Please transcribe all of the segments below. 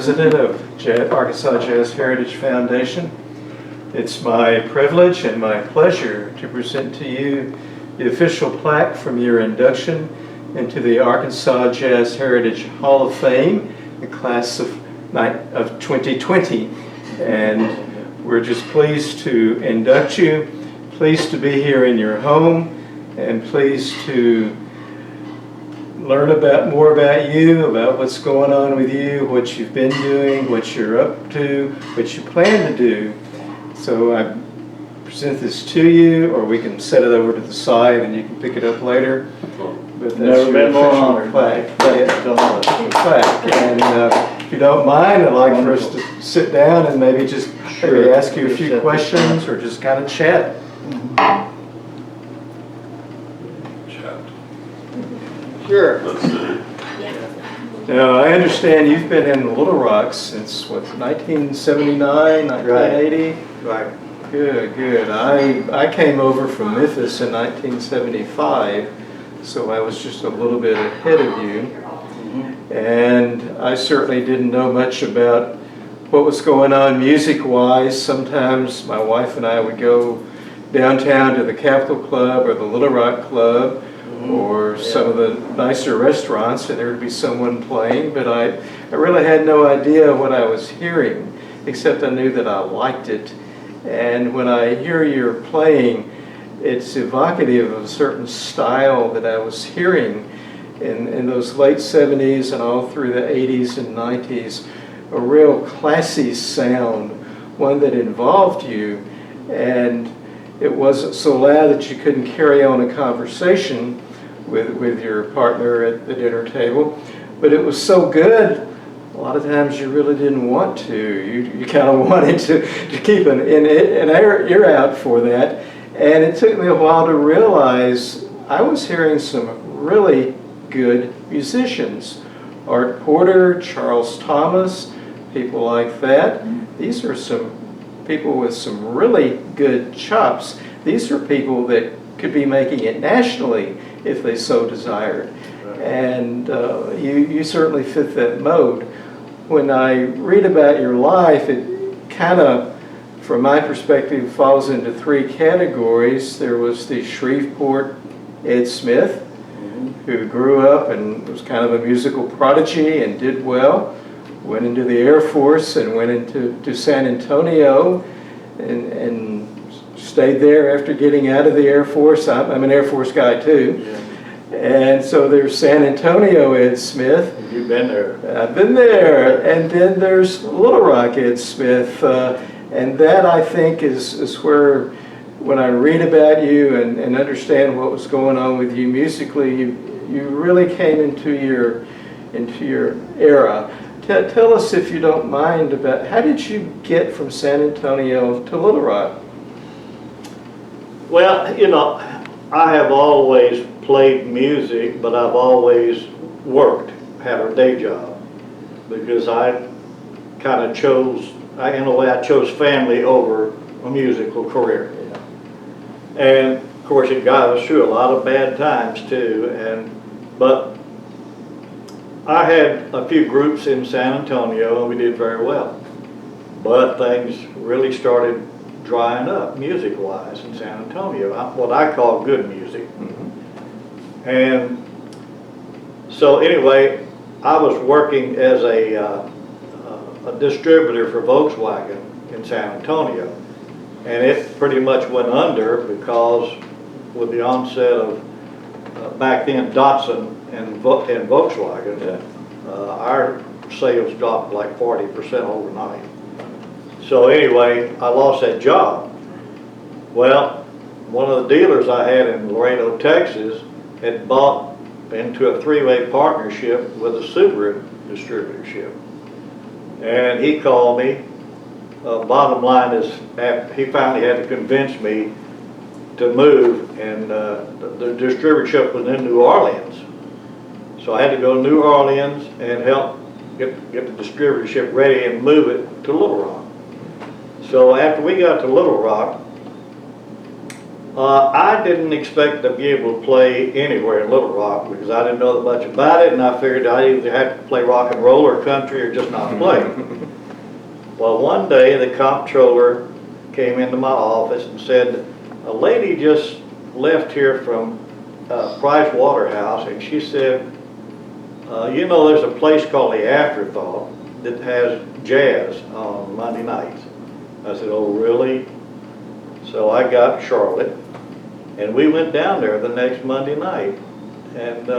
president of Arkansas Jazz Heritage Foundation. It's my privilege and my pleasure to present to you the official plaque from your induction into the Arkansas Jazz Heritage Hall of Fame, the class of 2020. And we're just pleased to induct you, pleased to be here in your home, and pleased to learn more about you, about what's going on with you, what you've been doing, what you're up to, what you plan to do. So I present this to you, or we can set it over to the side and you can pick it up later. But that's your official plaque. Plaque. And if you don't mind, I'd like for us to sit down and maybe just maybe ask you a few questions or just kind of chat. Sure. Let's see. Now, I understand you've been in Little Rock since, what, 1979, 1980? Right. Good, good. I came over from Memphis in 1975, so I was just a little bit ahead of you. And I certainly didn't know much about what was going on music-wise. Sometimes my wife and I would go downtown to the Capitol Club or the Little Rock Club, or some of the nicer restaurants, and there would be someone playing, but I really had no idea what I was hearing, except I knew that I liked it. And when I hear you're playing, it's evocative of a certain style that I was hearing in those late 70s and all through the 80s and 90s, a real classy sound, one that involved you, and it wasn't so loud that you couldn't carry on a conversation with your partner at the dinner table, but it was so good, a lot of times you really didn't want to. You kind of wanted to keep an ear out for that, and it took me a while to realize I was hearing some really good musicians. Art Porter, Charles Thomas, people like that. These are some people with some really good chops. These are people that could be making it nationally if they so desired. And you certainly fit that mode. When I read about your life, it kind of, from my perspective, falls into three categories. There was the Shreveport Ed Smith, who grew up and was kind of a musical prodigy and did well, went into the Air Force and went into San Antonio and stayed there after getting out of the Air Force. I'm an Air Force guy too. Yeah. And so there's San Antonio Ed Smith. You've been there. I've been there. And then there's Little Rock Ed Smith. And that, I think, is where, when I read about you and understand what was going on with you musically, you really came into your era. Tell us, if you don't mind, about how did you get from San Antonio to Little Rock? Well, you know, I have always played music, but I've always worked, had a day job, because I kind of chose, in a way, I chose family over a musical career. Yeah. And of course, it got us through a lot of bad times too. But I had a few groups in San Antonio, and we did very well. But things really started drying up music-wise in San Antonio, what I call good music. And so anyway, I was working as a distributor for Volkswagen in San Antonio, and it pretty much went under because with the onset of back then Datsun and Volkswagen, our sales dropped like 40% overnight. So anyway, I lost that job. Well, one of the dealers I had in Laredo, Texas, had bought into a three-way partnership with a Subaru distributorship. And he called me. Bottom line is, he finally had to convince me to move, and the distributorship was in New Orleans. So I had to go to New Orleans and help get the distributorship ready and move it to Little Rock. So after we got to Little Rock, I didn't expect to be able to play anywhere in Little Rock because I didn't know that much about it, and I figured I either had to play rock and roll or country or just not play. Well, one day the comptroller came into my office and said, a lady just left here from Price Waterhouse, and she said, you know, there's a place called the Afterthought that has jazz on Monday nights. I said, oh, really? So I got Charlotte, and we went down there the next Monday night. And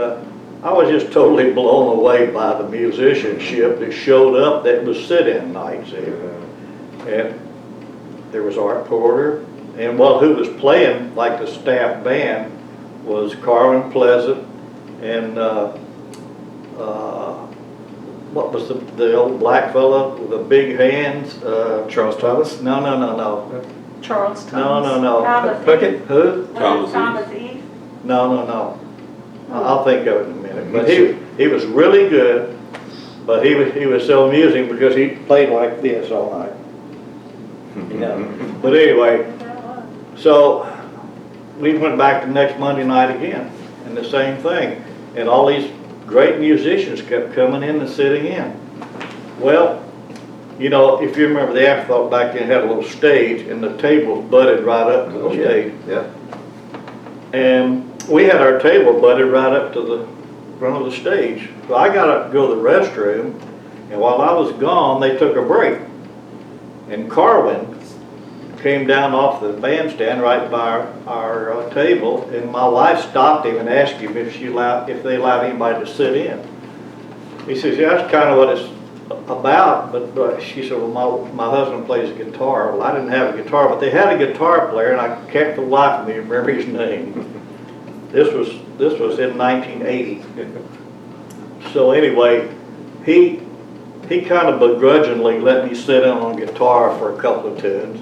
I was just totally blown away by the musicianship that showed up that was sit-in nights there. And there was Art Porter, and well, who was playing like the staff band was Carwin Pleasant, and what was the old black fella with the big hands? Charles Thomas? No, no, no, no. Charles Thomas. No, no, no. Thomas Puckett? Eve. Who? Thomas Eve. No, no, no. I'll think of it in a minute. But he was really good, but he was so amusing because he played like this all night. You know. But anyway, so we went back the next Monday night again, and the same thing. And all these great musicians kept coming in and sitting in. Well, you know, if you remember, the Afterthought back then had a little stage, and the tables butted right up to the stage. Yeah. And we had our table butted right up to the front of the stage. So I got up to go to the restroom, and while I was gone, they took a break. And Carwin came down off the bandstand right by our table, and my wife stopped him and asked him if they allowed anybody to sit in. He says, yeah, that's kind of what it's about, but she said, well, my husband plays guitar. Well, I didn't have a guitar, but they had a guitar player, and I can't for the life of me remember his name. This was in 1980. So anyway, he kind of begrudgingly let me sit in on guitar for a couple of tunes.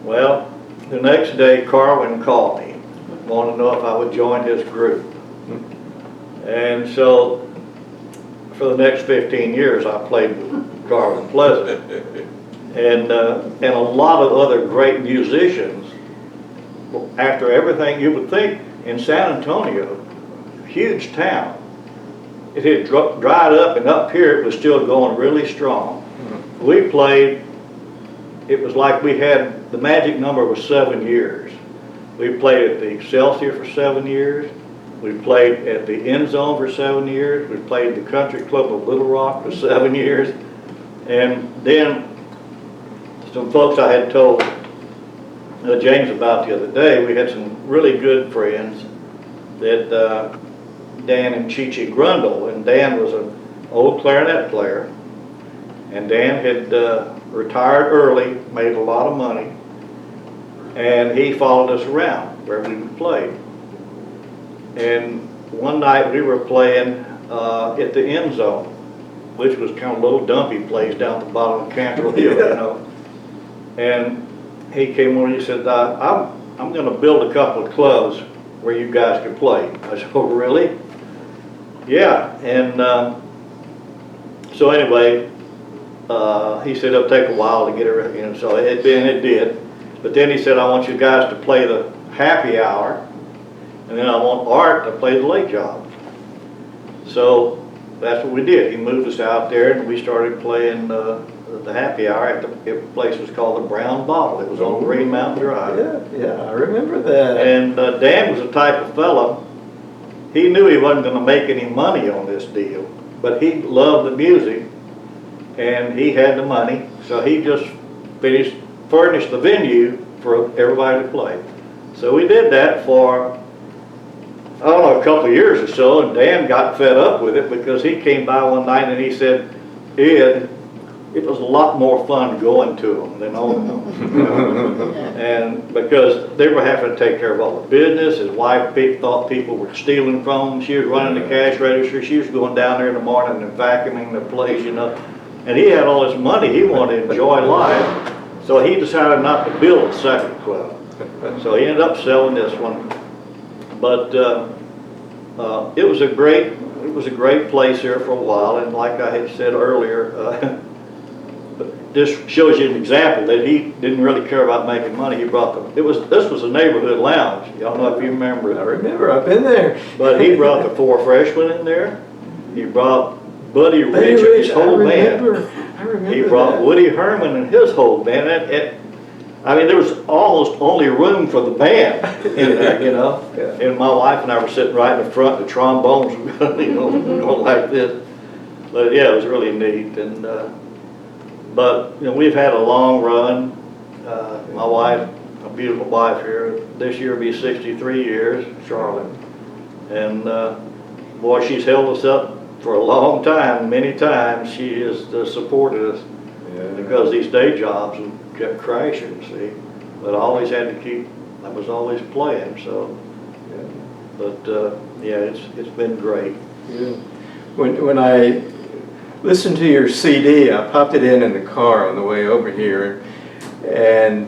Well, the next day, Carwin called me, wanted to know if I would join his group. And so, for the next 15 years, I played with Carwin Pleasant. And a lot of other great musicians. After everything, you would think in San Antonio, huge town, it had dried up, and up here it was still going really strong. We played, it was like we had, the magic number was 7 years. We played at the Excelsior for 7 years. We played at the End Zone for 7 years. We played at the Country Club of Little Rock for 7 years. And then some folks I had told James about the other day, we had some really good friends that Dan and Chi-Chi Grundle, and Dan was an old clarinet player, and Dan had retired early, made a lot of money, and he followed us around wherever we played. And one night we were playing at the End Zone, which was kind of a little dumpy place down at the bottom of Cantrell Hill, you know. And he came over and he said, I'm going to build a couple of clubs where you guys can play. I said, oh, really? Yeah. And so anyway, he said it'll take a while to get everything, and so it did. But then he said, I want you guys to play the happy hour, and then I want Art to play the late job. So that's what we did. He moved us out there, and we started playing the happy hour at the place was called the Brown Bottle. It was on Green Mountain Drive. Yeah, I remember that. And Dan was the type of fellow, he knew he wasn't going to make any money on this deal, but he loved the music, and he had the money, so he just furnished the venue for everybody to play. So we did that for, I don't know, a couple of years or so, and Dan got fed up with it because he came by one night and he said, Ed, it was a lot more fun going to them than owning them. You know? And because they were having to take care of all the business, his wife thought people were stealing from him. She was running the cash register. She was going down there in the morning and vacuuming the place, you know. And he had all this money. He wanted to enjoy life. So he decided not to build a second club. So he ended up selling this one. But it was a great place here for a while. And like I had said earlier, this shows you an example that he didn't really care about making money. He brought this was a neighborhood lounge. Y'all know if you remember I it. remember, I've been there. But he brought the 4 freshmen in there. He brought Buddy Buddy Rich and Rich, his whole band. I remember He brought that. Woody Herman and his whole band. I mean, there was almost only room for the band in there, you know. Yeah. And my wife and I were sitting right in the front. The trombones were, you know, going like this. But yeah, it was really neat. And but you know, we've had a long run. My wife, a beautiful wife here. This year will be 63 years, Charlotte. And boy, she's held us up for a long time. Many times she has supported us. Yeah. Because these day jobs kept crashing, see. But I always had to keep, I was always playing, so. Yeah. But yeah, it's been great. Yeah. When I listened to your CD, I popped it in the car on the way over here and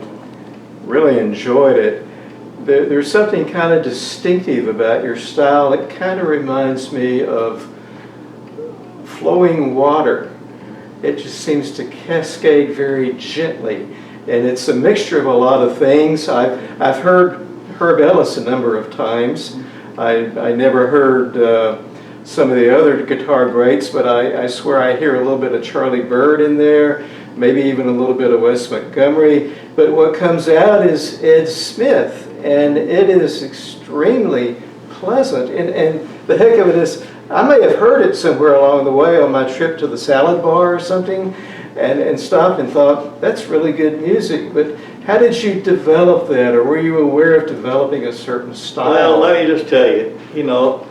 really enjoyed it. There's something kind of distinctive about your style. It kind of reminds me of flowing water. It just seems to cascade very gently, and it's a mixture of a lot of things. I've heard Herb Ellis a number of times. I never heard some of the other guitar greats, but I swear I hear a little bit of Charlie Bird in there, maybe even a little bit of Wes Montgomery. But what comes out is Ed Smith, and it is extremely pleasant. And the heck of it is, I may have heard it somewhere along the way on my trip to the salad bar or something, and stopped and thought, that's really good music. But how did you develop that, or were you aware of developing a certain style? Well, let me just tell you, you know,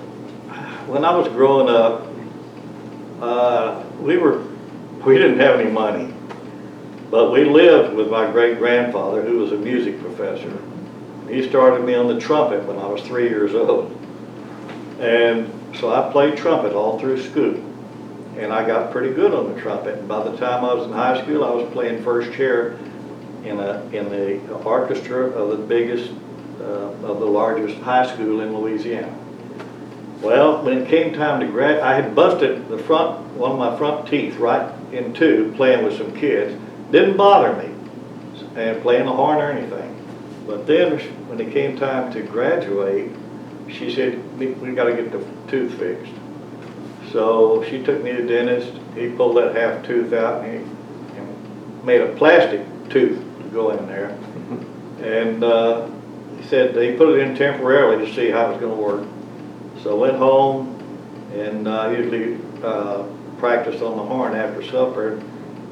when I was growing up, we didn't have any money, but we lived with my great-grandfather, who was a music professor. He started me on the trumpet when I was 3 years old. And so I played trumpet all through school. And I got pretty good on the trumpet. And by the time I was in high school, I was playing first chair in the orchestra of the biggest, of the largest high school in Louisiana. Well, when it came time to grad, I had busted one of my front teeth right in two playing with some kids. Didn't bother me, and playing the horn or anything. But then when it came time to graduate, she said, we got to get the tooth fixed. So she took me to the dentist. He pulled that half tooth out and he made a plastic tooth to go in there. And he said he put it in temporarily to see how it was going to work. So I went home and usually practiced on the horn after supper.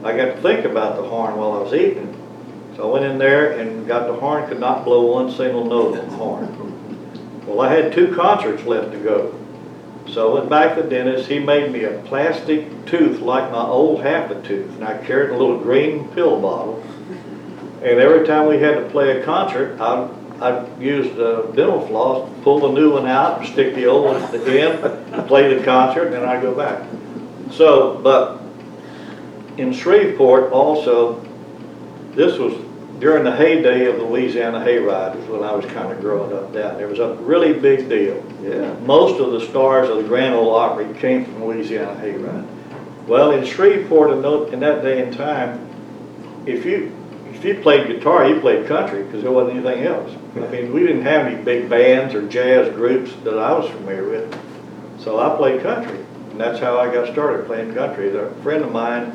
I got to think about the horn while I was eating. So I went in there and got the horn, could not blow one single note on the horn. Well, I had 2 concerts left to go. So I went back to the dentist. He made me a plastic tooth like my old half-a-tooth. And I carried a little green pill bottle. And every time we had to play a concert, I'd use the dental floss, pull the new one out, and stick the old one at the end, play the concert, and then I'd go back. So, but in Shreveport also, this was during the heyday of the Louisiana Hayride, was when I was kind of growing up down there. It was a really big deal. Yeah. Most of the stars of the Grand Ole Opry came from Louisiana Hayride. Well, in Shreveport in that day and time, if you played guitar, you played country because there wasn't anything else. I mean, we didn't have any big bands or jazz groups that I was familiar with. So I played country, and that's how I got started playing country. A friend of mine,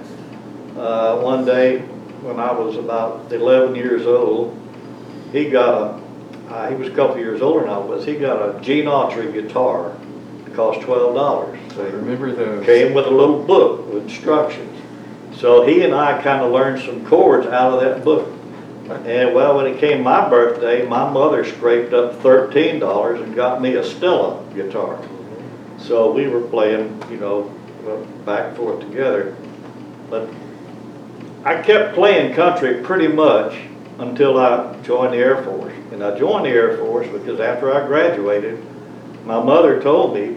one day when I was about 11 years old, he got he was a couple years older than I was, he got a Gene Autry guitar. It cost $12. I remember those. Came with a little book with instructions. So he and I kind of learned some chords out of that book. And well, when it came my birthday, my mother scraped up $13 and got me a Stella guitar. So we were playing, you know, back and forth together. But I kept playing country pretty much until I joined the Air Force. And I joined the Air Force because after I graduated, my mother told me,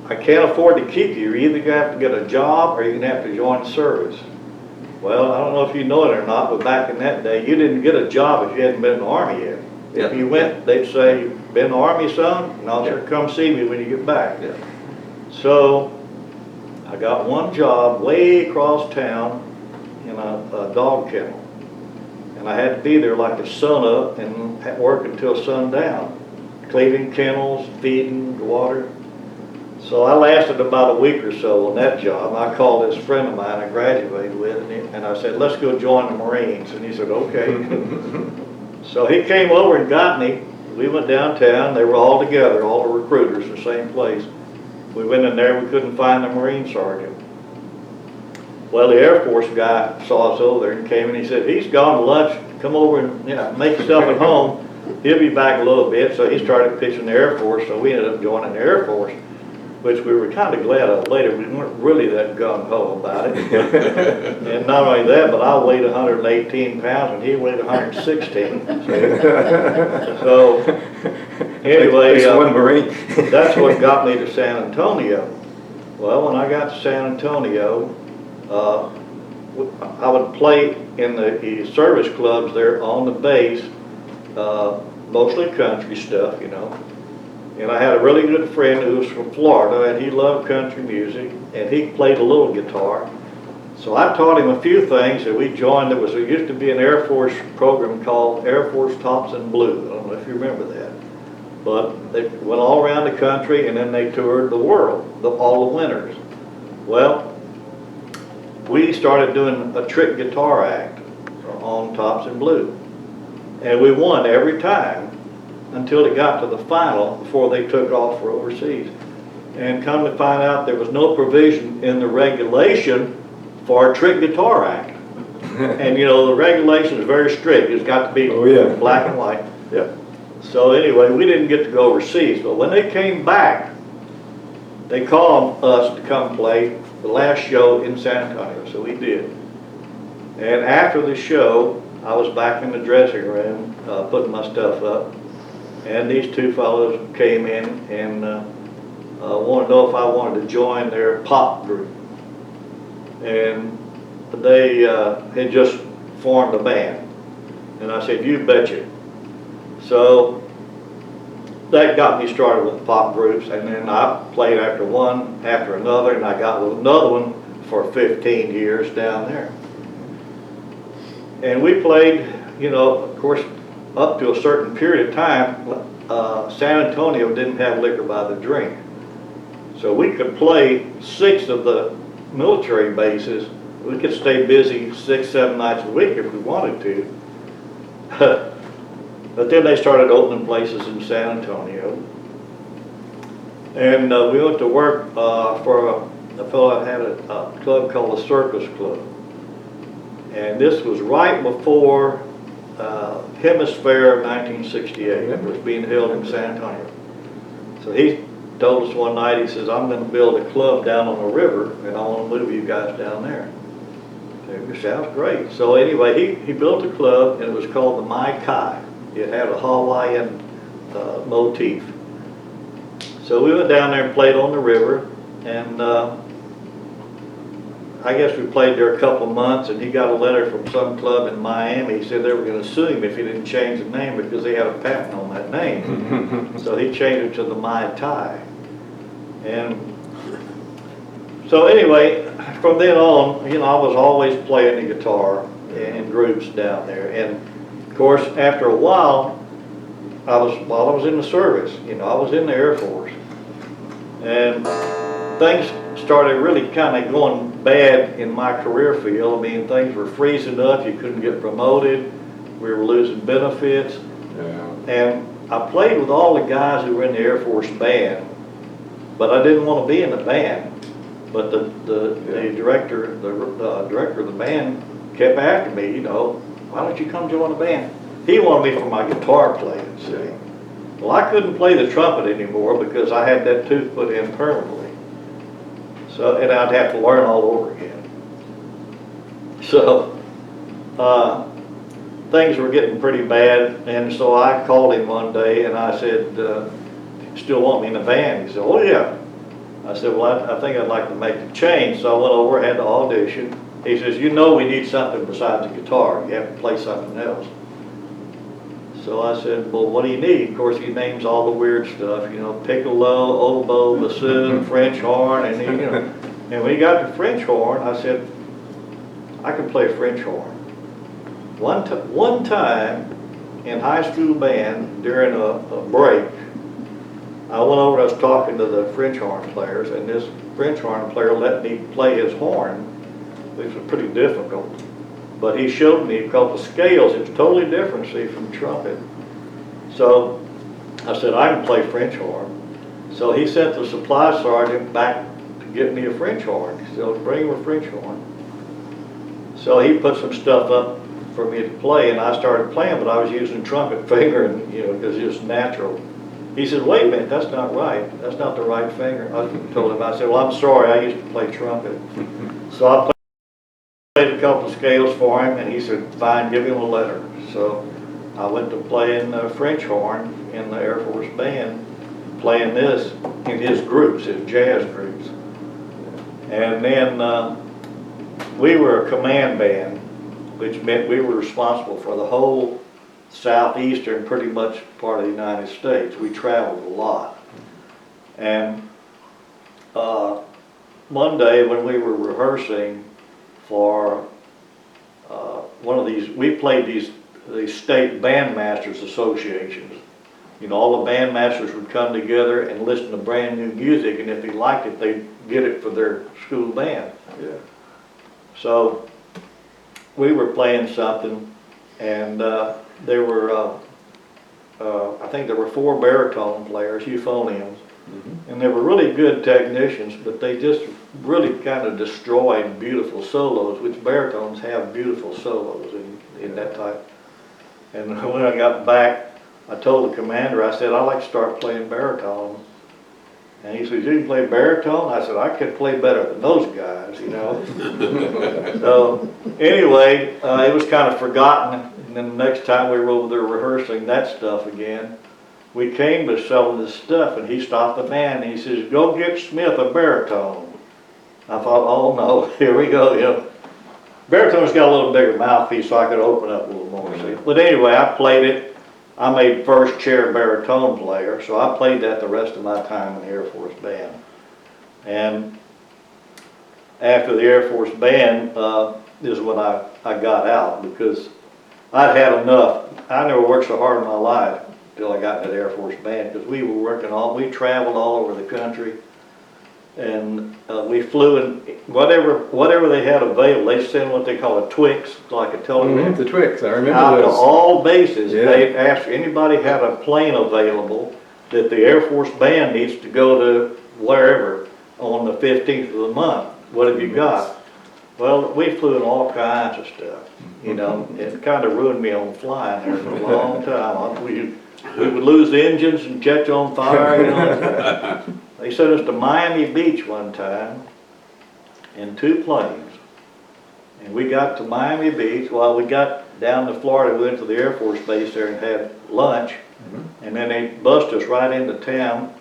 I can't afford to keep you. You're either going to have to get a job or you're going to have to join service. Well, I don't know if you know it or not, but back in that day, you didn't get a job if you hadn't been in the Army yet. Yeah. If you went, they'd say, been in the Army, son? No, sir, come see me when you get back. Yeah. So I got one job way across town in a dog kennel. And I had to be there like the sun up and work until sundown, cleaning kennels, feeding, water. So I lasted about a week or so on that job. I called this friend of mine I graduated with, and I said, let's go join the Marines. And he said, okay. So he came over and got me. We went downtown. They were all together, all the recruiters, the same place. We went in there. We couldn't find the Marine sergeant. Well, the Air Force guy saw us over there and came and he said, he's gone to lunch. Come over and make yourself at home. He'll be back a little bit. So he started pitching the Air Force. So we ended up joining the Air Force, which we were kind of glad of later. We weren't really that gung-ho about it. And not only that, but I weighed 118 pounds and he weighed 116. So anyway, one Marine. that's what got me to San Antonio. Well, when I got to San Antonio, I would play in the service clubs there on the base, mostly country stuff, And I had a really good friend who was from Florida, and he loved country music, and he played a little guitar. So I taught him a few things, and we joined. There used to be an Air Force program called Air Force Tops in Blue. I don't know if you remember that. But they went all around the country, and then they toured the world, all the winters. Well, we started doing a trick guitar act on Tops in Blue. And we won every time, until it got to the final before they took off for overseas. And come to find out there was no provision in the regulation for a trick guitar act. And the regulation is very strict. It's got to be black and white. Yeah. So anyway, we didn't get to go overseas, but when they came back, they called us to come play the last show in San Antonio, so we did. And after the show, I was back in the dressing room, putting my stuff up. And these two fellows came in and wanted to know if I wanted to join their pop group. And they had just formed a band. And I said, you betcha. So that got me started with pop groups. And then I played after one, after another, and I got with another one for 15 years down there. And we played, of course, up to a certain period of time, San Antonio didn't have liquor by the drink. So we could play 6 of the military bases. We could stay busy 6, 7 nights a week if we wanted to. But then they started opening places in San Antonio. And we went to work for a fellow that had a club called the Circus Club. And this was right before Hemisphere of 1968. It was being held in San Antonio. So he told us one night, he says, I'm going to build a club down on the river, and I want to move you guys down there. It sounds great. So anyway, he built a club, and it was called the Mai Kai. It had a Hawaiian motif. So we went down there and played on the river, and I guess we played there a couple months, and he got a letter from some club in Miami. He said they were going to sue him if he didn't change the name because they had a patent on that name. So he changed it to the Mai Tai. And so anyway, from then on, I was always playing the guitar in groups down there. And of course, after a while, while I was in the service, I was in the Air Force, and things started really kind of going bad in my career field. I mean, things were freezing up. You couldn't get promoted. We were losing benefits. Yeah. And I played with all the guys who were in the Air Force band, but I didn't want to be in the band. But the director of the band kept after me, why don't you come join the band? He wanted me for my guitar playing, see. Well, I couldn't play the trumpet anymore because I had that tooth put in permanently. So, and I'd have to learn all over again. So, things were getting pretty bad, and so I called him one day and I said, still want me in the band? He said, oh yeah. I said, well, I think I'd like to make a change. So I went over, had to audition. He says, we need something besides the guitar. You have to play something else. So I said, well, what do you need? Of course, he names all the weird stuff, piccolo, oboe, bassoon, French horn, and and when he got to French horn, I said, I can play French horn. One time in high school band during a break, I went over, I was talking to the French horn players, and this French horn player let me play his horn, which was pretty difficult. But he showed me, because the scales, it's totally different, see, from trumpet. So I said, I can play French horn. So he sent the supply sergeant back to get me a French horn. He said, bring him a French horn. So he put some stuff up for me to play, and I started playing, but I was using trumpet finger, and because it's just natural. He said, wait a minute, that's not right. That's not the right finger. I told him, I said, well, I'm sorry, I used to play trumpet. So I played a couple of scales for him, and he said, fine, give him a letter. So I went to playing French horn in the Air Force Band, playing this in his groups, his jazz groups. And then we were a command band, which meant we were responsible for the whole southeastern, pretty much part of the United States. We traveled a lot. And one day when we were rehearsing for one of these, we played these state bandmasters associations. All the bandmasters would come together and listen to brand new music, and if they liked it, they'd get it for their school band. Yeah. So we were playing something, and there were, I think there were 4 baritone players, euphoniums, and they were really good technicians, but they just really kind of destroyed beautiful solos, which baritones have beautiful solos in that type. And when I got back, I told the commander, I said, I'd like to start playing baritone. And he said, you can play baritone? I said, I could play better than those guys, So anyway, it was kind of forgotten. And then the next time we were over there rehearsing that stuff again, we came to some of this stuff, and he stopped the band and he says, go get Smith a baritone. I thought, oh no, here we go, Baritone's got a little bigger mouthpiece, so I could open up a little more, see. But anyway, I played it. I made first chair baritone player, so I played that the rest of my time in the Air Force Band. And after the Air Force Band is when I got out, because I'd had enough. I never worked so hard in my life until I got into the Air Force Band, because we traveled all over the country, and we flew in whatever they had available. They sent what they call a Twix, like a telegram. The Twix, I remember Out to those. all bases. Yeah. They asked anybody had a plane available that the Air Force Band needs to go to wherever on the 15th of the month. What have you got? Well, we flew in all kinds of stuff. It kind of ruined me on flying there for a long time. We would lose engines and catch on fire. They sent us to Miami Beach one time in 2 planes. And we got to Miami Beach. Well, we got down to Florida, we went to the Air Force Base there and had lunch. And then they bussed us right into town,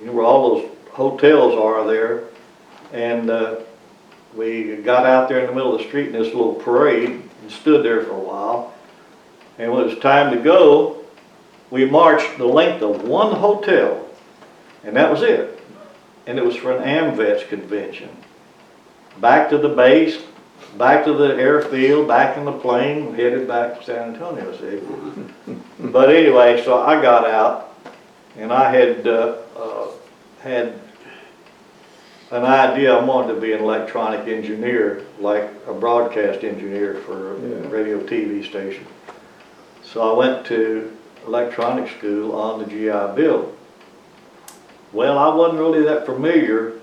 where all those hotels are there. And we got out there in the middle of the street in this little parade and stood there for a while. And when it was time to go, we marched the length of one hotel. And that was it. And it was for an AMVETS convention. Back to the base, back to the airfield, back in the plane, headed back to San Antonio, see. But anyway, so I got out, and I had had an idea. I wanted to be an electronic engineer, like a broadcast engineer for a radio TV station. So I went to electronics school on the GI Bill. Well, I wasn't really that familiar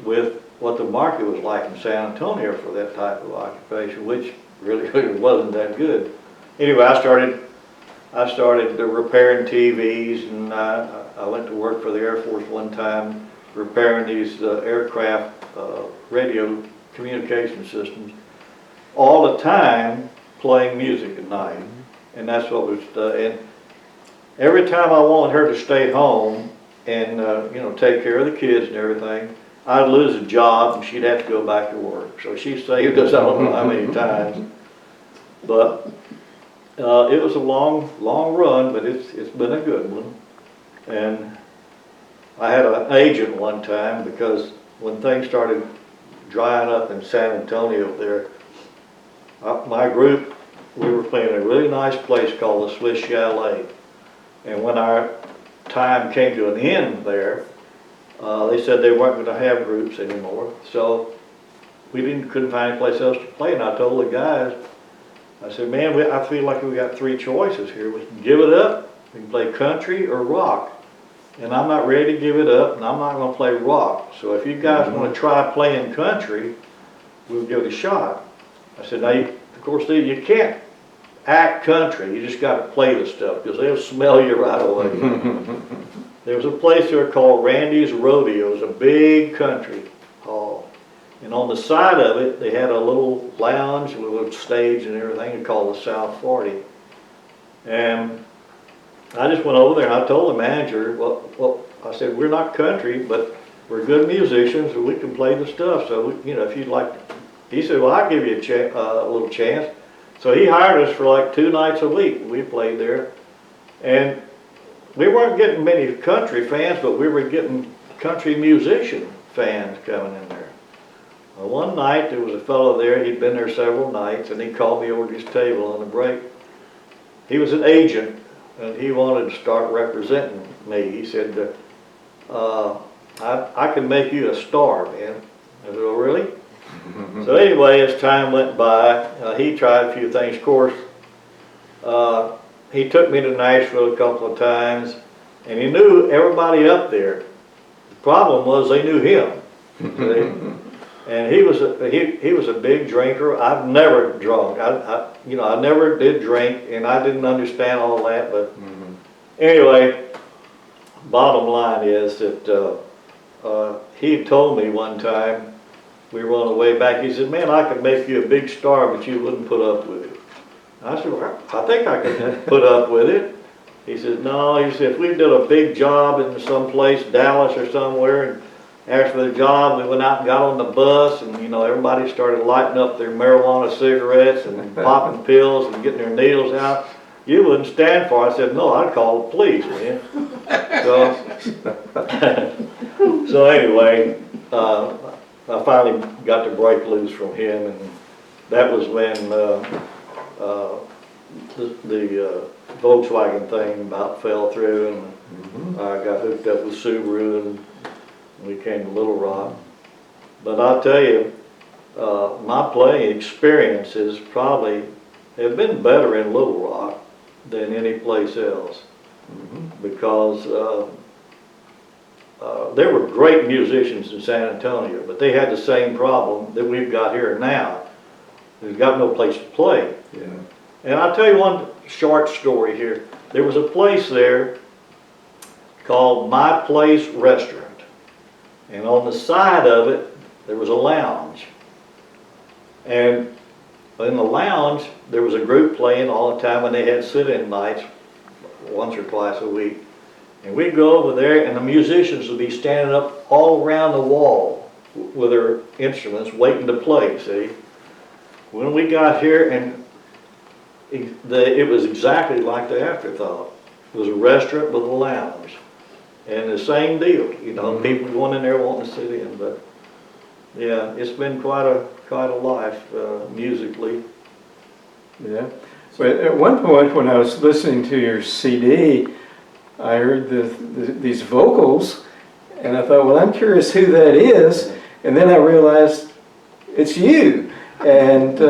with what the market was like in San Antonio for that type of occupation, which really wasn't that good. Anyway, I started repairing TVs, and I went to work for the Air Force one time repairing these aircraft radio communication systems, all the time playing music at night. And that's what was, and every time I wanted her to stay home and take care of the kids and everything, I'd lose a job and she'd have to go back to work. So she saved us I don't know how many times. But it was a long run, but it's been a good one. And I had an agent one time, because when things started drying up in San Antonio there, my group, we were playing a really nice place called the Swiss Chalet. And when our time came to an end there, they said they weren't going to have groups anymore. So we couldn't find any place else to play. And I told the guys, I said, man, I feel like we got three choices here. We can give it up, we can play country or rock. And I'm not ready to give it up, and I'm not going to play rock. So if you guys want to try playing country, we'll give it a shot. I said, now, of course, you can't act country. You just got to play the stuff because they'll smell you right away. There was a place there called Randy's Rodeo. It was a big country hall. And on the side of it, they had a little lounge with a stage and everything called the South 40. And I just went over there and I told the manager, well, I said, we're not country, but we're good musicians and we can play the stuff. So, if you'd like, he said, well, I'll give you a little chance. So he hired us for like 2 nights a week. We played there. And we weren't getting many country fans, but we were getting country musician fans coming in there. Well, one night there was a fellow there, he'd been there several nights, and he called me over to his table on the break. He was an agent, and he wanted to start representing me. He said, I can make you a star, man. I said, oh, really? So anyway, as time went by, he tried a few things. Of course, he took me to Nashville a couple of times, and he knew everybody up there. The problem was they knew him. And he was a big drinker. I've never drunk. I never did drink, and I didn't understand all that. But anyway, bottom line is that he told me one time, we were on the way back, he said, man, I could make you a big star, but you wouldn't put up with it. I said, well, I think I could put up with it. He said, no, he said, if we did a big job in some place, Dallas or somewhere, and after the job, we went out and got on the bus, and everybody started lighting up their marijuana cigarettes and popping pills and getting their needles out. You wouldn't stand for it. I said, no, I'd call the police, man. So anyway, I finally got to break loose from him, and that was when the Volkswagen thing about fell through, and I got hooked up with Subaru, and we came to Little Rock. But I'll tell you, my playing experiences probably have been better in Little Rock than any place else, because there were great musicians in San Antonio, but they had the same problem that we've got here now. They've got no place to play. Yeah. And I'll tell you one short story here. There was a place there called My Place Restaurant. And on the side of it, there was a lounge. And in the lounge, there was a group playing all the time, and they had sit-in nights once or twice a week. And we'd go over there, and the musicians would be standing up all around the wall with their instruments, waiting to play, see? When we got here, and it was exactly like the Afterthought. It was a restaurant with a lounge. And the same deal, people going in there wanting to sit in. But yeah, it's been quite a life musically. Yeah. But at one point when I was listening to your CD, I heard these vocals, and I thought, well, I'm curious who that is. And then I realized it's you. And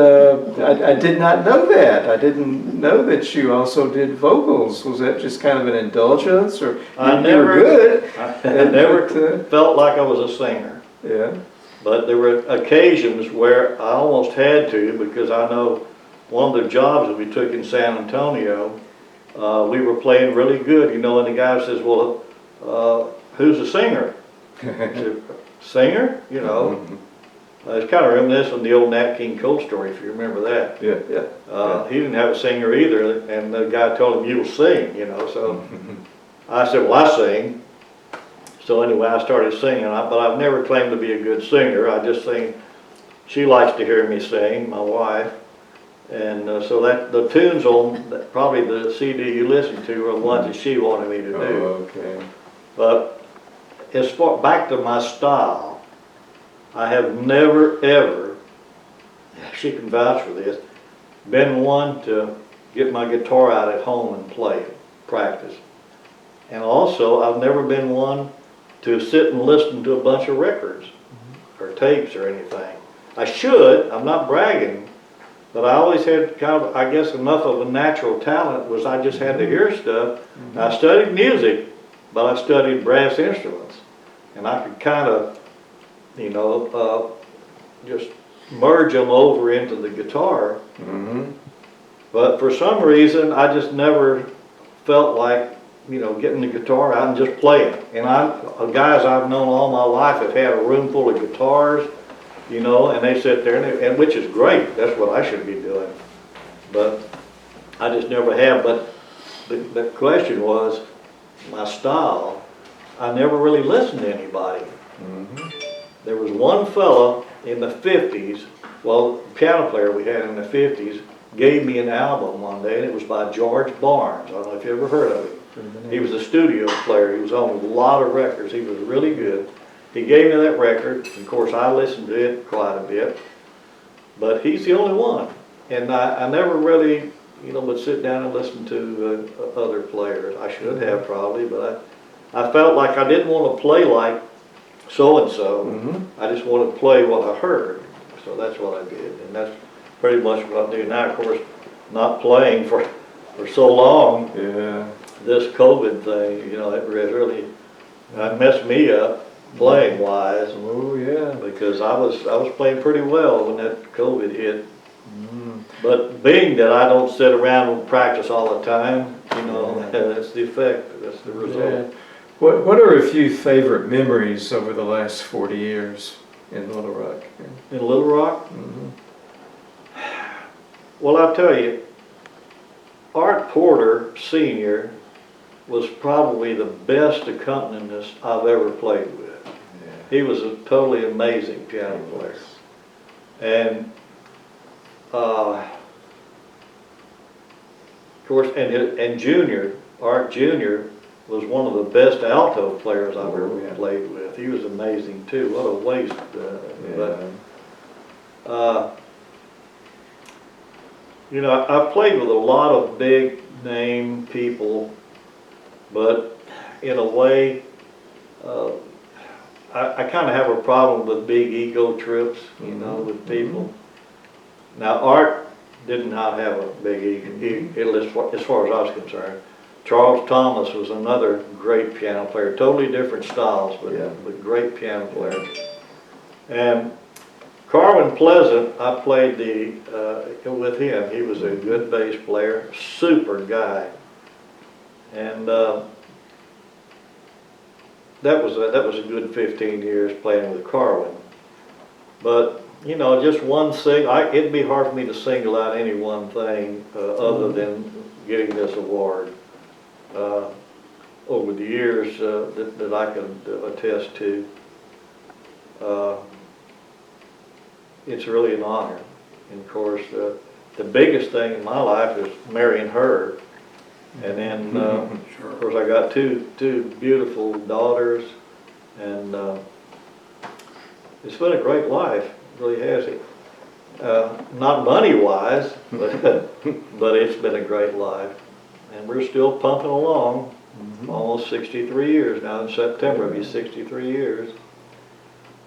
I did not know that. I didn't know that you also did vocals. Was that just kind of an indulgence, or I you never, were good? I never felt like I was a singer. Yeah. But there were occasions where I almost had to, because I know one of the jobs that we took in San Antonio, we were playing really good, and the guy says, well, who's the singer? I said, singer? It's kind of reminiscent of the old Nat King Cole story, if you remember that. Yeah. He didn't have a singer either, and the guy told him, you'll sing, so I said, well, I sing. So anyway, I started singing, but I've never claimed to be a good singer. I just sing. She likes to hear me sing, my wife. And so that the tunes on probably the CD you listen to are the ones that she wanted me to do. Oh, okay. But as far back to my style, I have never ever, she can vouch for this, been one to get my guitar out at home and play, practice. And also, I've never been one to sit and listen to a bunch of records or tapes or anything. I should, I'm not bragging, but I always had kind of, I guess, enough of a natural talent was I just had to hear stuff. I studied music, but I studied brass instruments. And I could kind of, you know, just merge them over into the guitar. But for some reason, I just never felt like, you know, getting the guitar out and just playing. And guys I've known all my life have had a room full of guitars, you know, and they sit there, and which is great. That's what I should be doing. But I just never have. But the question was, my style, I never really listened to anybody. There was one fella in the 50s, well, piano player we had in the 50s, gave me an album one day, and it was by George Barnes. I don't know if you ever heard of him. He was a studio player. He was on a lot of records. He was really good. He gave me that record. Of course, I listened to it quite a bit. But he's the only one. And I never really, you know, would sit down and listen to other players. I should have probably, but I felt like I didn't want to play like so-and-so. I just wanted to play what I heard. So that's what I did. And that's pretty much what I do now. Of course, not playing for so long. Yeah. This COVID thing, you know, it really messed me up playing wise. Oh yeah. Because I was playing pretty well when that COVID hit. But being that I don't sit around and practice all the time, you know, that's the effect. That's the result. Yeah. What are a few favorite memories over the last 40 years in Little Rock? In Little Rock? Well, I'll tell you, Art Porter Sr. was probably the best accompanist I've ever played with. He was a totally amazing piano player. And of course, and Junior, Art Jr. was one of the best alto players I've ever played with. He was amazing too. What a waste. You know, I played with a lot of big name people, but in a way, I kind of have a problem with big ego trips, you know, with people. Now, Art did not have a big ego, as far as I was concerned. Charles Thomas was another great piano player, totally different styles, but great piano player. And Carwin Pleasant, I played with him. He was a good bass player, super guy. And that was a good 15 years playing with Carwin. But you know, just one thing, it'd be hard for me to single out any one thing other than getting this award. Over the years that I can attest to, it's really an honor. And of course, the biggest thing in my life is marrying her. And then, of course, I got two beautiful daughters, and it's been a great life. It really has. Not money-wise, but it's been a great life. And we're still pumping along, almost 63 years now. In September, it'll be 63 years.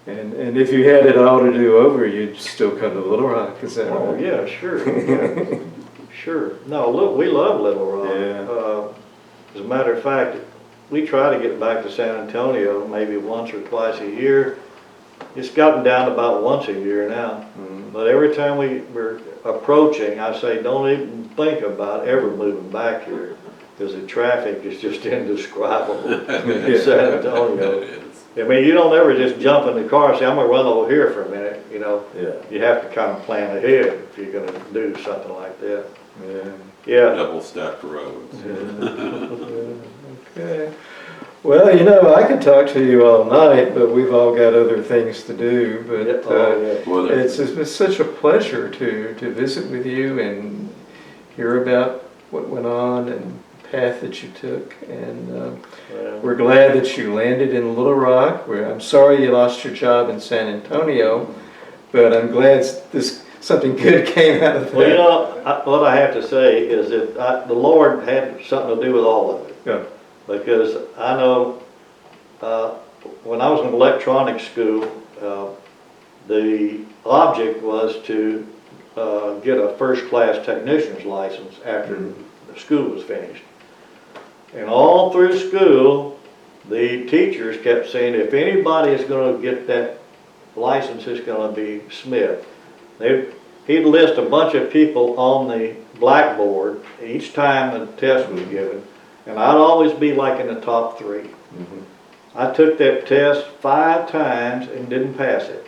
And if you had it all to do over, you'd still come to Little Rock, is that right? Oh, yeah, sure. Yeah. Sure. No, look, we love Little Rock. Yeah. As a matter of fact, we try to get back to San Antonio maybe once or twice a year. It's gotten down to about once a year now. But every time we're approaching, I say, don't even think about ever moving back here, because the traffic is just indescribable in San Antonio. I mean, you don't ever just jump in the car and say, I'm going to run over here for a minute, you know. You have to kind of plan ahead if you're going to do something like that. Yeah. Double stacked roads. Okay. Well, you know, I could talk to you all night, but we've all got other things to do. But it's such a pleasure to visit with you and hear about what went on and the path that you took. And we're glad that you landed in Little Rock. I'm sorry you lost your job in San Antonio, but I'm glad this something good came out of that. Well, you know, what I have to say is that the Lord had something to do with all of it. Yeah. Because I know when I was in electronics school, the object was to get a first-class technician's license after the school was finished. And all through school, the teachers kept saying, if anybody is going to get that license, it's going to be Smith. He'd list a bunch of people on the blackboard each time the test was given, and I'd always be like in the top 3. Mm-hmm. I took that test 5 times and didn't pass it.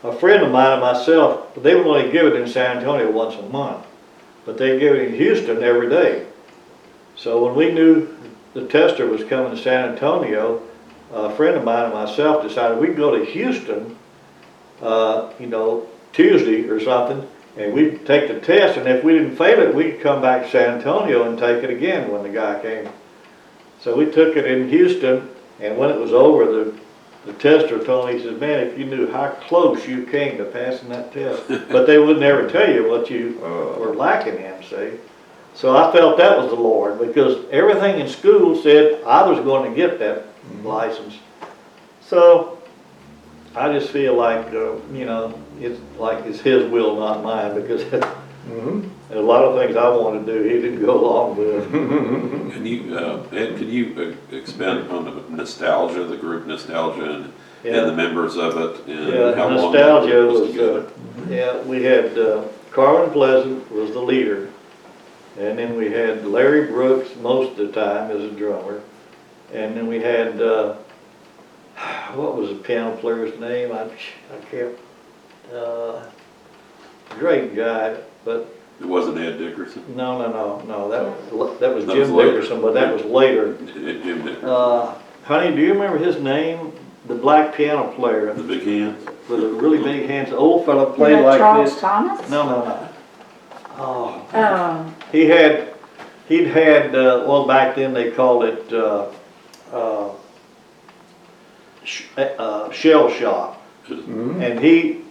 A friend of mine and myself, they would only give it in San Antonio once a month, but they give it in Houston every day. So when we knew the tester was coming to San Antonio, a friend of mine and myself decided we'd go to Houston, you know, Tuesday or something, and we'd take the test, and if we didn't fail it, we'd come back to San Antonio and take it again when the guy came. So we took it in Houston, and when it was over, the tester told me, he said, man, if you knew how close you came to passing that test. But they would never tell you what you were lacking in, see. So I felt that was the Lord, because everything in school said I was going to get that license. So I just feel like, you know, it's like it's His will, not mine, because a lot of things I wanted to do, He didn't go along with. Can you, Ed, can you expand upon the nostalgia, the group nostalgia, and the members of it, and how long nostalgia it was was together? yeah, we had Carlin Pleasant was the leader, and then we had Larry Brooks most of the time as a drummer, and then we had what was the piano player's name? I can't. Great guy, but It wasn't Ed Dickerson? no. That was That Jim was later. Dickerson, but that was later. Jim Dickerson. Honey, do you remember his name? The black piano player The big hands? with the really big hands. The old fella played like Charles this. Thomas? No. Oh. Oh, He'd had, well, back then they called it shell shop. And he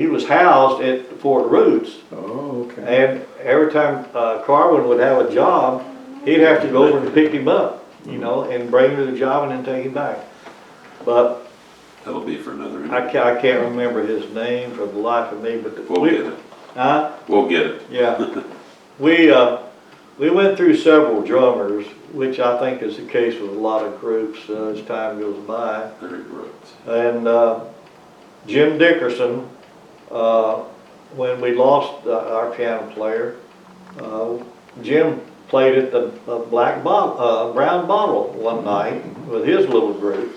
was housed at Fort Roots. Oh, okay. And every time Carwin would have a job, he'd have to go over and pick him up, you know, and bring him to the job and then take him back. But That'll be for another I interview. can't remember his name for the life of me, but We'll get it. Huh? We'll get it. Yeah. We went through several drummers, which I think is the case with a lot of groups as time goes by. Larry Brooks. And Jim Dickerson, when we lost our piano player, Jim played at the brown bottle one night with his little group,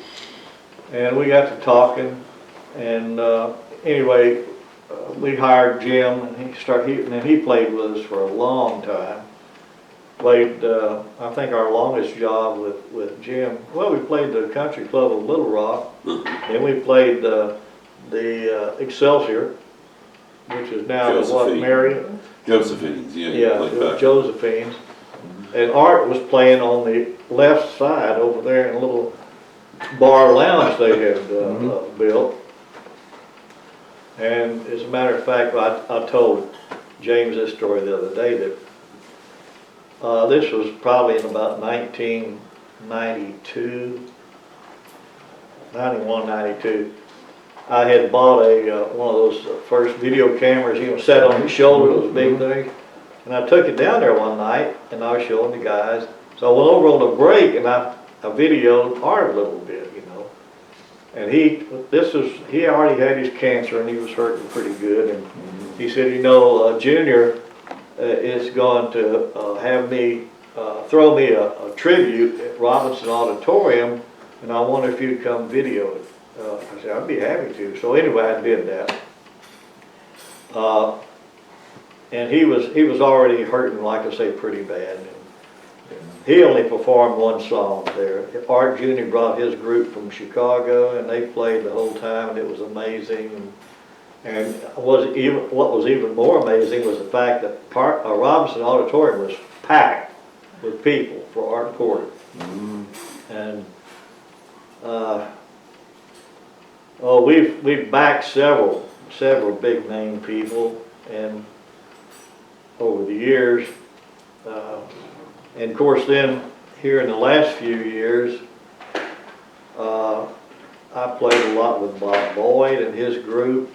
and we got to talking, and anyway, we hired Jim, and he played with us for a long time. Played, I think our longest job with Jim, well, we played the Country Club of Little Rock, and we played the Excelsior, which is now what, Josephine. Marriott? Josephine's, yeah. Yeah, played it was back. Josephine's. And Art was playing on the left side over there in a little bar lounge they had built. And as a matter of fact, I told James this story the other day, that this was probably in about 1992, 91, 92. I had bought one of those first video cameras, you know, sat on your shoulder, those big things. And I took it down there one night, and I was showing the guys. So I went over on the break, and I videoed Art a little bit, you know. And he already had his cancer, and he was hurting pretty good. And he said, you know, Junior is going to have me throw me a tribute at Robinson Auditorium, and I wonder if you'd come video it. I said, I'd be happy to. So anyway, I did that. And he was already hurting, like I say, pretty bad. He only performed one song there. Art Jr. brought his group from Chicago, and they played the whole time, and it was amazing. And what was even more amazing was the fact that Robinson Auditorium was packed with people for Art recording. And we've backed several several big name people, and over the years, and of course then, here in the last few years, I played a lot with Bob Boyd and his group,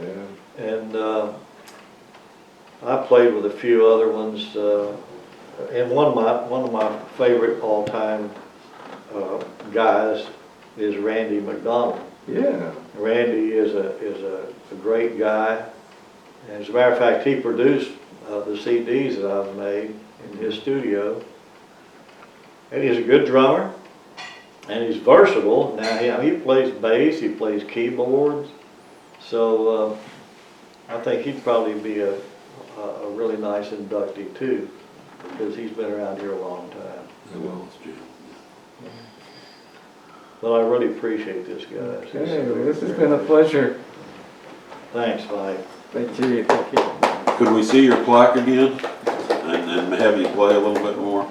Yeah. and I played with a few other ones, and one of my favorite all-time guys is Randy McDonald. Yeah. Randy is a great guy. And as a matter of fact, he produced the CDs that I've made in his studio. And he's a good drummer, and he's versatile. Now he plays bass, he plays keyboards. So I think he'd probably be a really nice inductee too, because he's been around here a long time. Who else, Jim? But I really appreciate this, guys. Okay, well, this has been a pleasure. Thanks, Mike. Thank you, thank you. Could we see your plaque again and have you play a little bit more?